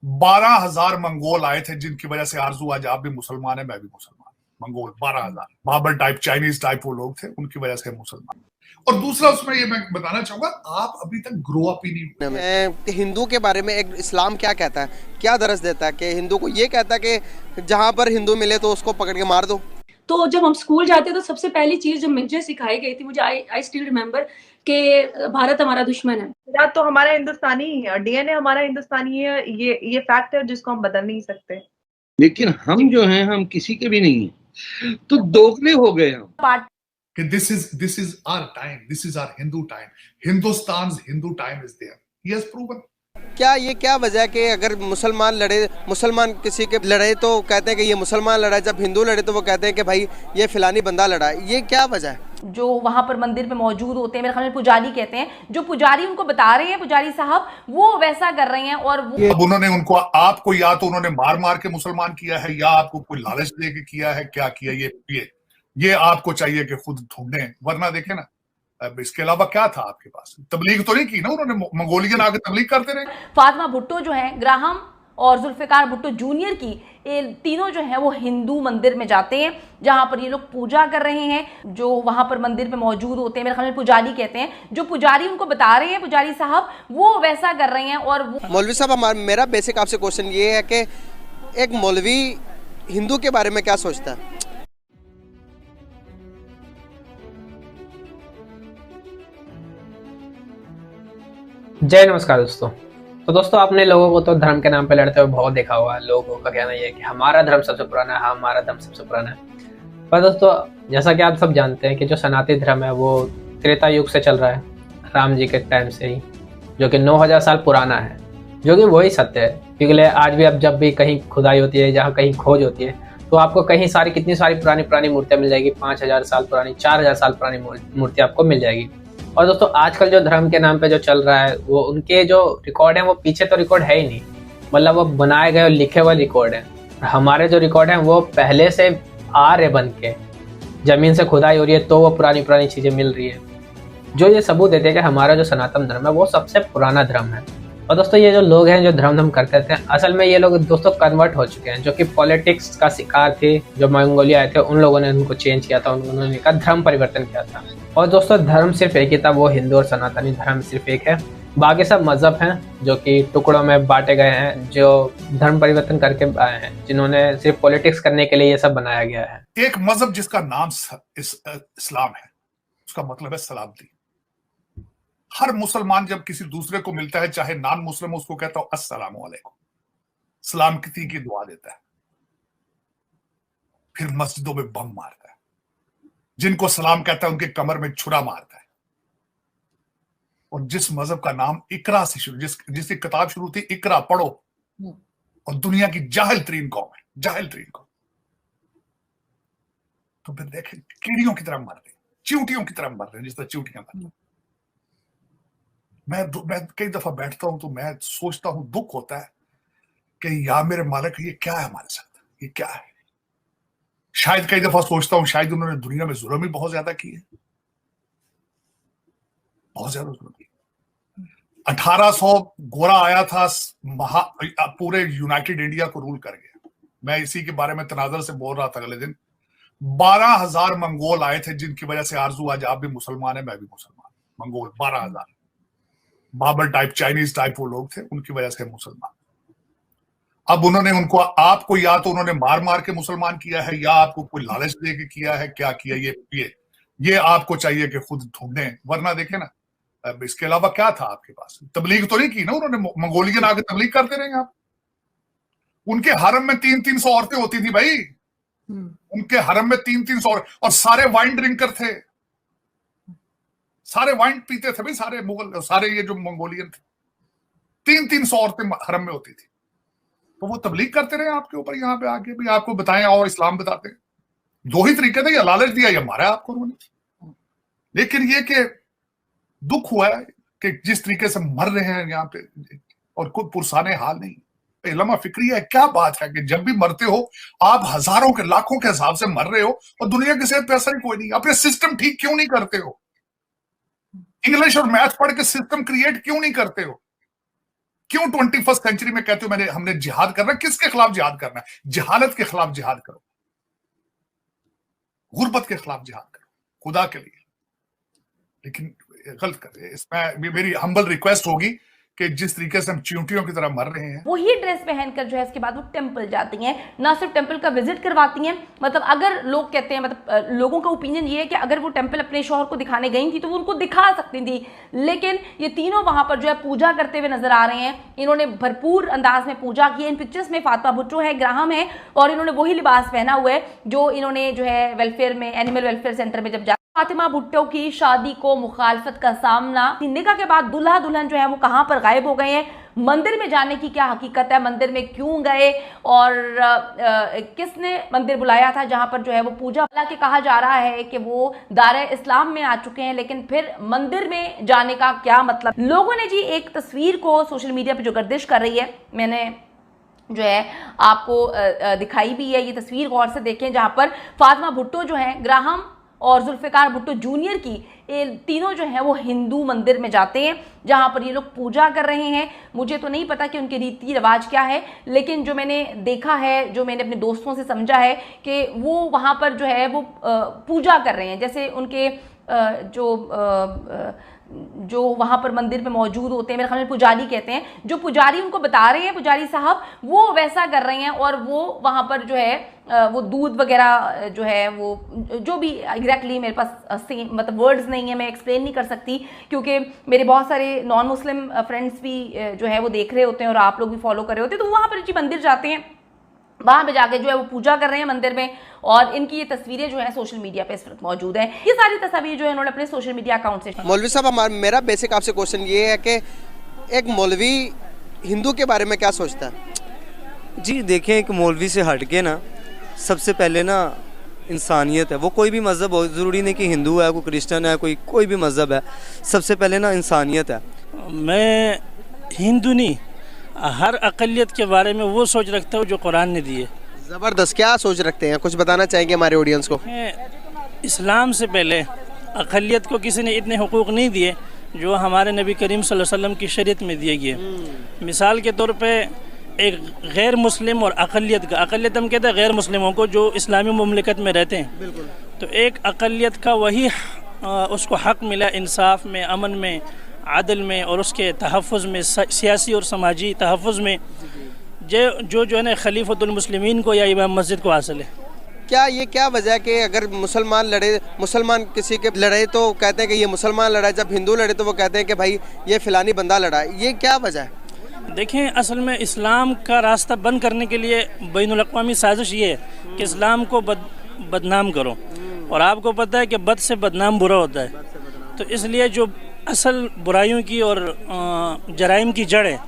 12,000 Mongol आए थे, जिनकी वजह से आरजू आज आप भी मुसलमान है, मैं भी मुसलमान। Mongol 12,000 Babur type, Chinese type वो लोग थे, उनकी वजह से मुसलमान। और दूसरा उसमें ये मैं बताना चाहूंगा, आप अभी तक ग्रो अप ही नहीं कि हिंदू के बारे में एक इस्लाम क्या कहता है, क्या दरस देता है कि हिंदू को ये कहता है कि जहाँ पर हिंदू मिले तो उसको पकड़ के मार दो। तो जब हम स्कूल जाते तो सबसे पहली चीज जो मुझे सिखाई गई थी, मुझे आई स्टिल रिमेम्बर कि भारत हमारा दुश्मन है। या तो हमारा हिंदुस्तानी ही है, डीएनए हमारा हिंदुस्तानी है, ये फैक्ट है जिसको हम बदल नहीं सकते। लेकिन हम जो हैं हम किसी के भी नहीं हैं, तो दोगले हो गए हम। कि this is our time, this is our Hindu time, Hindustan Hindu time is there, he has proven. क्या ये क्या वजह है कि अगर मुसलमान लड़े, मुसलमान किसी के लड़े तो कहते हैं कि ये मुसलमान लड़ा, जब हिंदू लड़े तो वो कहते हैं कि भाई ये फिलानी बंदा लड़ा, ये क्या वजह है? जो वहाँ पर मंदिर में मौजूद होते हैं, मेरे ख्याल में पुजारी कहते हैं, जो पुजारी उनको बता रहे हैं, पुजारी साहब वो वैसा कर रहे हैं। और वो अब उन्होंने उनको, आपको या तो उन्होंने मार मार के मुसलमान किया है, या आपको कोई लालच दे के किया है, क्या किया, ये आपको चाहिए कि खुद ढूंढें, वरना देखें ना, अब इसके अलावा क्या था आपके पास? तबलीग तो नहीं की ना उन्होंने, मंगोलियन आगे तबलीग करते रहे। फातिमा भुट्टो जो है, ग्राहम और जुल्फिकार भुट्टो जूनियर की, ये तीनों जो है वो हिंदू मंदिर में जाते हैं जहां पर ये लोग पूजा कर रहे हैं, जो वहां पर मंदिर में मौजूद होते हैं, मेरे ख्याल में पुजारी कहते हैं, जो पुजारी उनको बता रहे हैं, पुजारी साहब वो वैसा कर रहे हैं। और वो मौलवी साहब, मेरा बेसिक आपसे क्वेश्चन ये है कि एक मौलवी हिंदू के बारे में क्या सोचता है? जय नमस्कार दोस्तों। तो दोस्तों, आपने लोगों को तो धर्म के नाम पे लड़ते हुए बहुत देखा हुआ। लोगों का कहना यह है कि हमारा धर्म सबसे पुराना है, हमारा धर्म सबसे पुराना है। पर दोस्तों, जैसा कि आप सब जानते हैं कि जो सनातन धर्म है वो त्रेता युग से चल रहा है, राम जी के टाइम से ही, जो कि 9,000 साल पुराना है, जो कि वही सत्य है। क्योंकि आज भी अब जब भी कहीं खुदाई होती है, जहाँ कहीं खोज होती है, तो आपको कहीं सारी कितनी सारी पुरानी पुरानी मूर्तियाँ मिल जाएगी। 5,000 साल पुरानी, 4,000 साल पुरानी मूर्ति आपको मिल जाएगी। और दोस्तों, आजकल जो धर्म के नाम पे जो चल रहा है, वो उनके जो रिकॉर्ड है वो पीछे तो रिकॉर्ड है ही नहीं, मतलब वो बनाए गए और लिखे हुए रिकॉर्ड है। हमारे जो रिकॉर्ड है वो पहले से आ रहे बन के, जमीन से खुदाई हो रही है तो वो पुरानी पुरानी चीजें मिल रही है, जो ये सबूत देते हैं कि हमारा जो सनातन धर्म है वो सबसे पुराना धर्म है। और दोस्तों, ये जो लोग हैं जो धर्म करते थे, असल में ये लोग दोस्तों कन्वर्ट हो चुके हैं, जो कि पॉलिटिक्स का शिकार थे। जो मंगोलिया आए थे उन लोगों ने उनको चेंज किया था, उन्होंने का धर्म परिवर्तन किया था। और दोस्तों, धर्म सिर्फ एक ही था, वो हिंदू और सनातनी धर्म सिर्फ एक है। बाकी सब मजहब हैं जो कि टुकड़ों में बांटे गए हैं, जो धर्म परिवर्तन करके आए हैं, जिन्होंने सिर्फ पॉलिटिक्स करने के लिए ये सब बनाया गया है। एक मजहब जिसका नाम इस्लाम है, उसका मतलब है सलामती। हर मुसलमान जब किसी दूसरे को मिलता है, चाहे नॉन मुस्लिम, उसको कहता है अस्सलाम वालेकुम, सलामती की दुआ देता है। फिर मस्जिदों में बम मारता है, जिनको सलाम कहता है उनके कमर में छुरा मारता है। और जिस मजहब का नाम इकरा से शुरू, जिसकी किताब शुरू थी इकरा पढ़ो, और दुनिया की जाहिल तरीन कौम है, जाहिल तरीन कौम, तो फिर देखें कीड़ियों की तरह मर रहे, चींटियों की तरह मर रहे, जिस तरह चींटियां मर रही। मैं कई दफा बैठता हूं तो मैं सोचता हूं, दुख होता है कि या मेरे मालिक ये क्या है हमारे साथ, ये क्या है। शायद कई दफा सोचता हूं शायद उन्होंने दुनिया में जुल्म ही बहुत ज्यादा किए, बहुत ज्यादा जुल्म किए। 1800 गोरा आया था, पूरे यूनाइटेड इंडिया को रूल कर गया। मैं इसी के बारे में तनाजर से बोल रहा था अगले दिन। 12,000 मंगोल आए थे, जिनकी वजह से आरजू आज आप भी मुसलमान है, मैं भी मुसलमान। Mongol 12,000 Babur type, Chinese type वो लोग थे, उनकी वजह से मुसलमान। अब उन्होंने उनको, आपको या तो उन्होंने मार मार के मुसलमान किया है, या आपको कोई लालच दे के किया है, क्या किया, ये आपको चाहिए कि खुद ढूंढें, वरना देखें ना, अब इसके अलावा क्या था आपके पास? तबलीग तो नहीं की ना उन्होंने, मंगोलियन आगे तबलीग करते रहेंगे आप। उनके हरम में 300-300 औरतें होती थी भाई, उनके हरम में 300-300, और सारे वाइन ड्रिंकर थे, सारे वाइन पीते थे भाई, सारे मुगल, सारे ये जो मंगोलियन थे। 300-300 औरतें हरम में होती थी। तो वो तबलीग करते रहे आपके ऊपर, यहाँ पे आके भी आपको बताएं और इस्लाम बताते हैं। दो ही तरीके थे, या लालच दिया या मारा आपको उन्होंने। लेकिन ये कि दुख हुआ है कि जिस तरीके से मर रहे हैं यहाँ पे, और कोई पुरसाने हाल नहीं। इल्मा फिक्री है, क्या बात है कि जब भी मरते हो आप हजारों के लाखों के हिसाब से मर रहे हो, और दुनिया की सेहत पे असर ही कोई नहीं। अपने सिस्टम ठीक क्यों नहीं करते हो? इंग्लिश और मैथ पढ़ के सिस्टम क्रिएट क्यों नहीं करते हो? क्यों 21st सेंचुरी में कहते हो हमने जिहाद करना? किसके खिलाफ जिहाद करना है? जहालत के खिलाफ जिहाद करो, गुर्बत के खिलाफ जिहाद करो, खुदा के लिए। लेकिन गलत कर रहे हैं। इसमें मेरी हम्बल रिक्वेस्ट होगी कि जिस तरीके से हम चींटियों की तरह मर रहे हैं, वही ड्रेस पहनकर जो है इसके बाद वो टेंपल जाती हैं, ना सिर्फ टेंपल का विजिट करवाती हैं। मतलब अगर लोग कहते हैं, मतलब लोगों का ओपिनियन ये है कि अगर वो टेंपल अपने शौहर को दिखाने गई थी तो वो उनको दिखा सकती थी, लेकिन ये तीनों वहां पर जो है पूजा करते हुए नजर आ रहे हैं। इन्होंने भरपूर अंदाज में पूजा की है। इन पिक्चर्स में फातिमा भुट्टो है, ग्राहम है, और इन्होंने वही लिबास पहना हुआ है जो इन्होंने जो है वेलफेयर में, एनिमल वेलफेयर सेंटर में जब फातिमा भुट्टो की शादी को मुखालफत का सामना, निकाह के बाद दूल्हा दुल्हन जो है वो कहां पर गायब हो गए हैं, मंदिर में जाने की क्या हकीकत है, मंदिर में क्यों गए और किसने मंदिर बुलाया था जहां पर जो है वो पूजा, हालांकि कहा जा रहा है कि वो दायरे इस्लाम में आ चुके हैं, लेकिन फिर मंदिर में जाने का क्या मतलब। लोगों ने जी एक तस्वीर को सोशल मीडिया पर जो गर्दिश कर रही है, मैंने जो है आपको दिखाई भी है। ये तस्वीर गौर से देखें जहां पर फातिमा भुट्टो जो है, ग्राहम और जुल्फिकार भुट्टो जूनियर की, ये तीनों जो हैं वो हिंदू मंदिर में जाते हैं जहां पर ये लोग पूजा कर रहे हैं। मुझे तो नहीं पता कि उनके रीति रिवाज क्या है, लेकिन जो मैंने देखा है, जो मैंने अपने दोस्तों से समझा है कि वो वहां पर जो है वो पूजा कर रहे हैं। जैसे उनके जो वहाँ पर मंदिर में मौजूद होते हैं, मेरे ख्याल में पुजारी कहते हैं, जो पुजारी उनको बता रहे हैं, पुजारी साहब, वो वैसा कर रहे हैं। और वो वहाँ पर जो है वो दूध वगैरह जो है वो जो भी एग्जैक्टली मेरे पास मतलब वर्ड्स नहीं है, मैं एक्सप्लेन नहीं कर सकती, क्योंकि मेरे बहुत सारे नॉन मुस्लिम फ्रेंड्स भी जो है वो देख रहे होते हैं और आप लोग भी फॉलो कर रहे होते हैं। तो वहाँ पर जी मंदिर जाते हैं, वहां पे जाके जो है वो पूजा कर रहे हैं मंदिर में, और इनकी ये तस्वीरें जो है सोशल मीडिया पे इस वक्त मौजूद हैं। ये सारी तस्वीरें जो है उन्होंने अपने सोशल मीडिया अकाउंट से। मौलवी साहब, मेरा बेसिक आपसे क्वेश्चन ये है कि एक मौलवी हिंदू के बारे में क्या सोचता है? जी देखें, एक मौलवी से हट के ना सबसे पहले ना इंसानियत है। वो कोई भी मज़हब हो, ज़रूरी नहीं कि हिंदू है, कोई क्रिश्चियन है, कोई भी मज़हब है, सबसे पहले ना इंसानियत है। मैं हिंदू नहीं, हर अक़लियत के बारे में वो सोच रखता हूँ जो कुरान ने दी है। ज़बरदस्त, क्या सोच रखते हैं, कुछ बताना चाहेंगे हमारे ऑडियंस को? इस्लाम से पहले अक़लियत को किसी ने इतने हुकूक नहीं दिए जो हमारे नबी करीम सल्लल्लाहु अलैहि वसल्लम की शरीयत में दिए गए। मिसाल के तौर पे एक गैर मुस्लिम और अक़लियत का, अक़लियत हम कहते हैं गैर मुस्लिमों को जो इस्लामी मुमलिकत में रहते हैं, तो एक अक़लियत का वही उसको हक़ मिला इंसाफ में, अमन में, आदल में और उसके तहफ़्फ़ुज़ में, सियासी और समाजी तहफ़्फ़ुज़ में, जो है ना खलीफतुल मुस्लिमीन को या इमाम मस्जिद को हासिल है। क्या वजह है कि अगर मुसलमान किसी के लड़े तो कहते हैं कि ये मुसलमान लड़ा, जब हिंदू लड़े तो वो कहते हैं कि भाई ये फ़िलानी बंदा लड़ा, ये क्या वजह है? देखें, असल में इस्लाम का रास्ता बंद करने के लिए बैनुल अक़वामी साजिश ये है कि इस्लाम को बदनाम करो, और आपको पता है कि बद से बदनाम बुरा होता है, तो इसलिए जो असल बुराइयों की और जराइम की जड़ है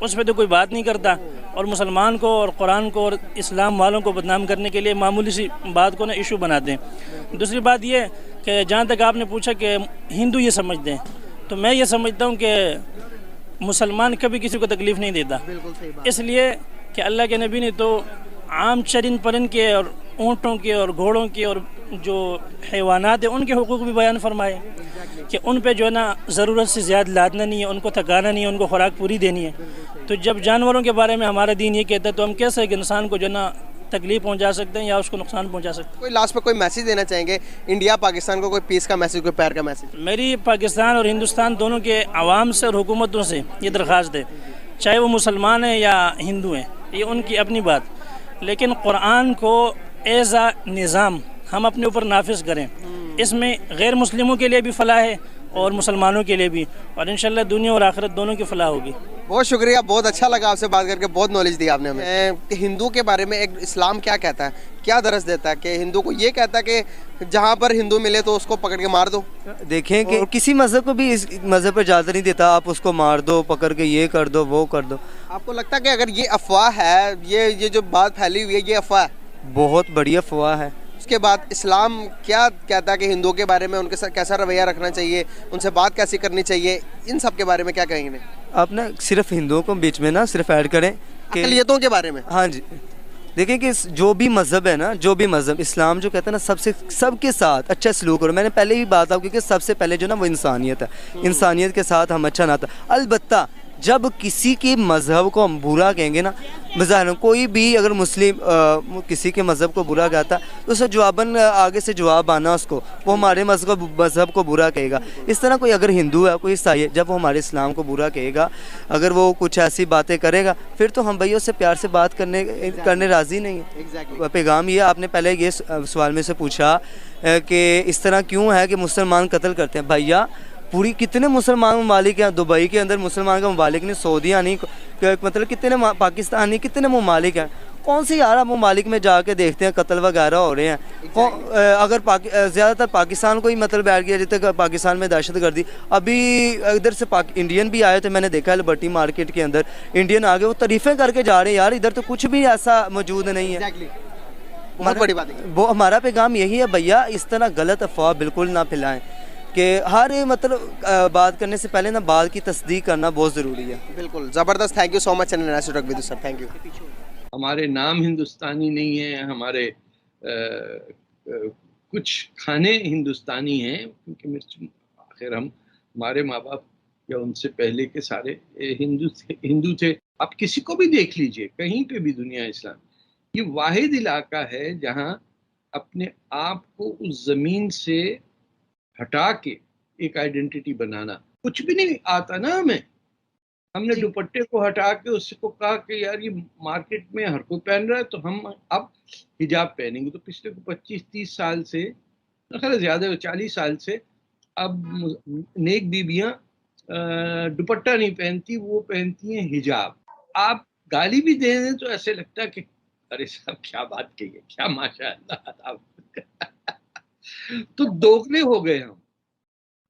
उस पर तो कोई बात नहीं करता, और मुसलमान को और कुरान को और इस्लाम वालों को बदनाम करने के लिए मामूली सी बात को ना इशू बनाते हैं। दूसरी बात ये कि जहाँ तक आपने पूछा कि हिंदू ये समझते हैं, तो मैं ये समझता हूँ कि मुसलमान कभी किसी को तकलीफ़ नहीं देता, इसलिए कि अल्लाह के नबी ने तो आम चरिंद परिंद के और ऊँटों के और घोड़ों के और जो हैवानात है उनके हुकूक भी बयान फरमाए कि उन पे जो है ना ज़रूरत से ज़्यादा लादना नहीं है, उनको थकाना नहीं है, उनको खुराक पूरी देनी है। तो जब जानवरों के बारे में हमारा दीन ये कहता है, तो हम कैसे एक इंसान को जो है ना तकलीफ पहुंचा सकते हैं या उसको नुकसान पहुंचा सकते हैं। कोई लास्ट में कोई मैसेज देना चाहेंगे इंडिया पाकिस्तान को, कोई पीस का मैसेज, कोई प्यार का मैसेज? मेरी पाकिस्तान और हिंदुस्तान दोनों के आवाम से और हुकूमतों से ये दरख्वास्त है, चाहे वो मुसलमान हैं या हिंदू हैं, ये उनकी अपनी बात, लेकिन कुरान को एज़ आ निज़ाम हम अपने ऊपर नाफिज करें। इसमें गैर मुस्लिमों के लिए भी फलाह है और मुसलमानों के लिए भी, और इंशाल्लाह दुनिया और आखिरत दोनों की फलाह होगी। बहुत शुक्रिया, बहुत अच्छा लगा आपसे बात करके, बहुत नॉलेज दी आपने हमें। हिंदू के बारे में एक इस्लाम क्या कहता है, क्या दरस देता है कि हिंदू को ये कहता है कि जहाँ पर हिंदू मिले तो उसको पकड़ के मार दो? देखें कि किसी मज़हब को भी इस मज़हब पर इजाज़त नहीं देता, आप उसको मार दो, पकड़ के ये कर दो, वो कर दो। आपको लगता है कि अगर ये अफवाह है, ये जो बात फैली हुई है, ये अफवाह है? बहुत बड़ी अफवाह है। उसके बाद इस्लाम क्या कहता है कि हिंदुओं के बारे में उनके साथ कैसा रवैया रखना चाहिए, उनसे बात कैसी करनी चाहिए, इन सब के बारे में क्या कहेंगे? आप ना सिर्फ हिंदुओं को बीच में ना सिर्फ ऐड करें कि अक़लियतों के बारे में। हाँ जी, देखें कि जो भी मज़हब है ना, जो भी मज़हब, इस्लाम जो कहता है ना सबके साथ अच्छा सलूक करो। मैंने पहले भी बात आपको कि सबसे पहले जो ना वो इंसानियत है, इंसानियत के साथ हम अच्छा नाता। अलबत्ता जब किसी के मज़हब को हम बुरा कहेंगे ना, मज़ाहिर कोई भी अगर मुस्लिम किसी के मज़हब को बुरा कहता तो उसे जवाबन आगे से जवाब आना उसको, वो हमारे मज़हब को बुरा कहेगा। इस तरह कोई अगर हिंदू है, कोई ईसाई है, जब वो हमारे इस्लाम को बुरा कहेगा, अगर वो कुछ ऐसी बातें करेगा, फिर तो हम भैया उससे प्यार से बात करने राज़ी नहीं है। Exactly. पैगाम ये आपने पहले ये सवाल में से पूछा कि इस तरह क्यों है कि मुसलमान कत्ल करते हैं। भैया पूरी कितने मुसलमान ममालिक हैं, दुबई के अंदर मुसलमान का ममालिक नहीं, सऊदीया नहीं, मतलब कितने पाकिस्तान नहीं, कितने ममालिक हैं। कौन सी यार ममालिक में जाके देखते हैं कत्ल वगैरह हो रहे हैं। अगर ज़्यादातर पाकिस्तान को ही मतलब बैठ गया, जितने पाकिस्तान में दहशत गर्दी। अभी इधर से इंडियन भी आए थे, मैंने देखा लिबर्टी मार्केट के अंदर इंडियन आ गए, वो तारीफ़ें करके जा रहे हैं। यार इधर तो कुछ भी ऐसा मौजूद नहीं है। बहुत बड़ी बात है। वो हमारा पैगाम यही है भैया, इस तरह गलत अफवाह बिल्कुल ना फैलाएं कि हर मतलब बात करने से पहले ना बात की तस्दीक करना बहुत ज़रूरी है। बिल्कुल ज़बरदस्त। Thank you so much sir, thank you. हमारे नाम हिंदुस्तानी नहीं है, हमारे कुछ खाने हिंदुस्तानी हैं, क्योंकि मिर्च आखिर हमारे माँ बाप या उनसे पहले के सारे हिंदू थे। आप किसी को भी देख लीजिए, कहीं पे भी दुनिया इस्लाम, ये वाहिद इलाका है जहाँ अपने आप को उस ज़मीन से हटा के एक आइडेंटिटी बनाना, कुछ भी नहीं आता ना हमें। हमने दुपट्टे को हटा के उसको कहा कि यार ये मार्केट में हर कोई पहन रहा है तो हम अब हिजाब पहनेंगे। तो पिछले 25-30 साल से, ज़्यादा 40 साल से अब नेक बीबियाँ दुपट्टा नहीं पहनती, वो पहनती हैं हिजाब। आप गाली भी दे दें तो ऐसे लगता है कि अरे साहब क्या बात कही है, क्या माशाअल्लाह। तो दोगले हो गए हम,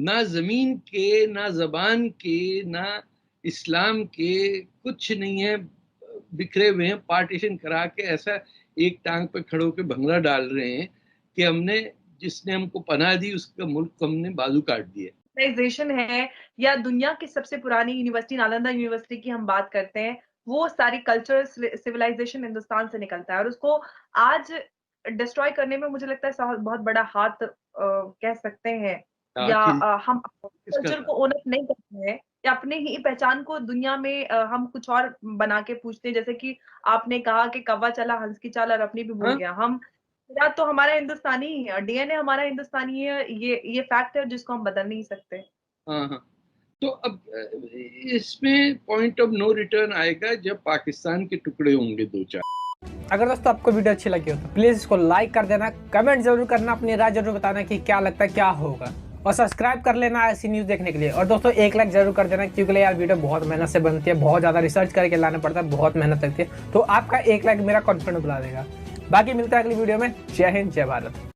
ना ज़मीन के, ना ज़बान के, ना इस्लाम के, कुछ नहीं है, बिखरे हुए हैं। पार्टीशन करा के ऐसा एक टांग पे खड़े होकर भंगड़ा डाल रहे हैं कि हमने, जिसने हमको पनाह दी उसका मुल्क को हमने बाजू काट दिया। सिविलाइजेशन है या दुनिया की सबसे पुरानी यूनिवर्सिटी नालंदा यूनिवर्सिटी की हम बात करते हैं, वो सारी कल्चर सिविलाइजेशन हिंदुस्तान से निकलता है और उसको आज डिस्ट्रॉय करने में मुझे लगता है बहुत बड़ा हाथ कह सकते हैं, या हम कल्चर को ओन अप नहीं करते हैं या अपने ही पहचान को दुनिया में हम कुछ और बना के पूछते हैं। जैसे कि आपने कहा कि कौवा चला हंस की चाल और अपनी भी भूल गया। हम या तो हमारा हिंदुस्तानी डीएनए हमारा हिंदुस्तानी है, ये फैक्ट है जिसको हम बदल नहीं सकते। हाँ। तो अब इसमें पॉइंट ऑफ नो रिटर्न आएगा जब पाकिस्तान के टुकड़े होंगे 2-4। अगर दोस्तों आपको वीडियो अच्छी लगी हो तो प्लीज इसको लाइक कर देना, कमेंट जरूर करना, अपनी राय जरूर बताना कि क्या लगता है क्या होगा, और सब्सक्राइब कर लेना ऐसी न्यूज़ देखने के लिए। और दोस्तों एक लाइक जरूर कर देना, क्योंकि यार वीडियो बहुत मेहनत से बनती है, बहुत ज़्यादा रिसर्च करके लाना पड़ता है, बहुत मेहनत लगती है। तो आपका एक लाइक मेरा कॉन्फिडेंस बढ़ा देगा। बाकी मिलता है अगली वीडियो में। जय हिंद, जय भारत।